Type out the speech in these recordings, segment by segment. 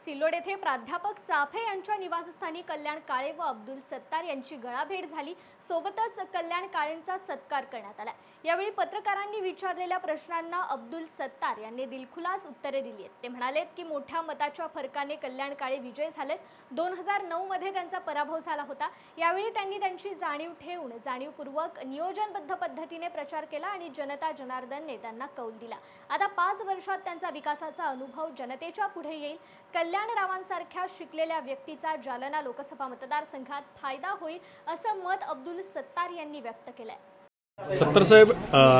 सिल्लोड येथे प्राध्यापक चाफे यांच्या निवासस्थानी कल्याण काळे व अब्दुल सत्तार यांची गळाभेट झाली। सोबतच कल्याण काळेंचा सत्कार करण्यात आला। यावेळी पत्रकारांनी विचारलेल्या प्रश्नांना अब्दुल सत्तार यांनी दिलखुलास उत्तरे दिली आहेत। ते म्हणालेत की मोठ्या मताच्या फरकाने कल्याण काळे विजय झालेत। 2009 मध्ये त्यांचा पराभव झाला होता। यावेळी त्यांनी त्यांची जाणीव ठेवून जाणीवपूर्वक नियोजनबद्ध पद्धतीने प्रचार केला आणि जनता जनार्दनने त्यांना कौल दिला। आता 5 वर्षात त्यांचा विकासाचा अनुभव जनतेच्या पुढे येईल। कल्याणरावांसारख्या शिकलेल्या व्यक्तीचा जालना लोकसभा मतदारसंघात फायदा होईल असं मत अब्दुल सत्तार यांनी व्यक्त केलंय। सत्तार साहेब,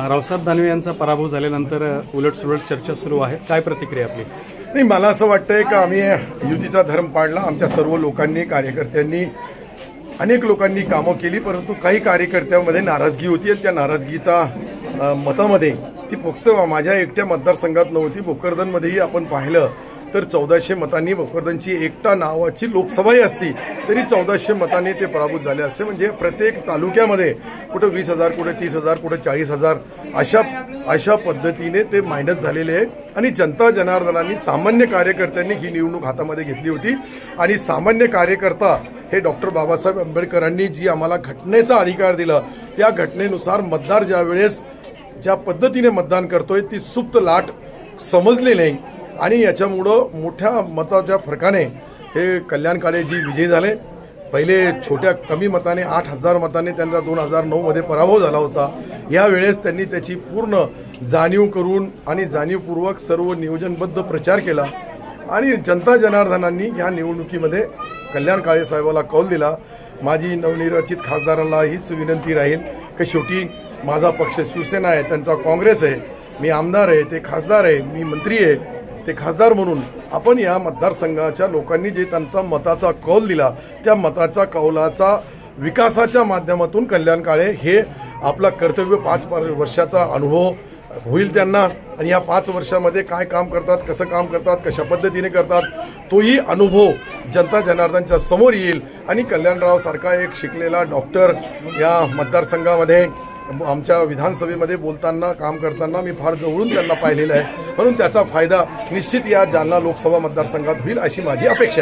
रावसाहेब दानवे यांचा पराभव झाल्यानंतर उलटसुलट चर्चा सुरू आहे, काय प्रतिक्रिया आपली? नाही, मला असं वाटतंय की आम्ही युतीचा धर्म पाळला। आमच्या सर्व लोकांनी, कार्यकर्त्यांनी, अनेक लोकांनी कामं केली, परंतु काही कार्यकर्त्यांमध्ये नाराजगी होती आणि त्या नाराजगीचा मतामध्ये ती फक्त माझ्या एकट्या मतदारसंघात नव्हती। भोकरदनमध्येही आपण पाहिलं तर 1400 मतांनी भोकरदनची एकटा नावाची लोकसभाही असती तरी 1400 मतांनी ते पराभूत झाले असते। म्हणजे प्रत्येक तालुक्यामध्ये कुठं 20,000, कुठं 30,000, कुठं 40,000 अशा पद्धतीने ते मायनस झालेले आहे। आणि जनता जनार्दनांनी, सामान्य कार्यकर्त्यांनी ही निवडणूक हातामध्ये घेतली होती आणि सामान्य कार्यकर्ता हे डॉक्टर बाबासाहेब आंबेडकरांनी जी आम्हाला घटनेचा अधिकार दिला, त्या घटनेनुसार मतदार ज्या पद्धतीने मतदान करतोय ती सुप्त लाट समजली नाही आणि याच्यामुळं मोठ्या मताच्या फरकाने हे कल्याण काळे जी विजयी झाले। पहिले छोट्या कमी मताने 8,000 मताने त्यांचा 2009 मध्ये पराभव झाला होता। यावेळेस त्यांनी त्याची पूर्ण जाणीव करून आणि जाणीवपूर्वक सर्व नियोजनबद्ध प्रचार केला आणि जनता जनार्दनांनी या निवडणुकीमध्ये कल्याण काळे साहेबाला कौल दिला। माझी नवनिर्वाचित खासदारांना हीच विनंती राहील की शेवटी माझा पक्ष शिवसेना आहे, त्यांचा काँग्रेस आहे, मी आमदार आहे, ते खासदार आहे, मी मंत्री आहे, ते खासदार म्हणून आपण या मतदारसंघाच्या लोकांनी जे त्यांचा मताचा कौल दिला त्या मताचा कौलाचा विकासाच्या माध्यमातून कल्याण काळे हे आपला कर्तव्य 5 वर्षाचा अनुभव होईल त्यांना आणि या 5 वर्षामध्ये काय काम करतात, कसं काम करतात, कशा पद्धतीने करतात तोही अनुभव जनता जनार्दनच्या समोर येईल आणि कल्याणराव सारखा एक शिकलेला डॉक्टर या मतदारसंघामध्ये आमच्या विधानसभेमध्ये बोलताना, काम करताना मी फार जवळून त्यांना पाहिलेलं आहे, म्हणून त्याचा फायदा निश्चित या जालना लोकसभा मतदारसंघात होईल अशी माझी अपेक्षा आहे।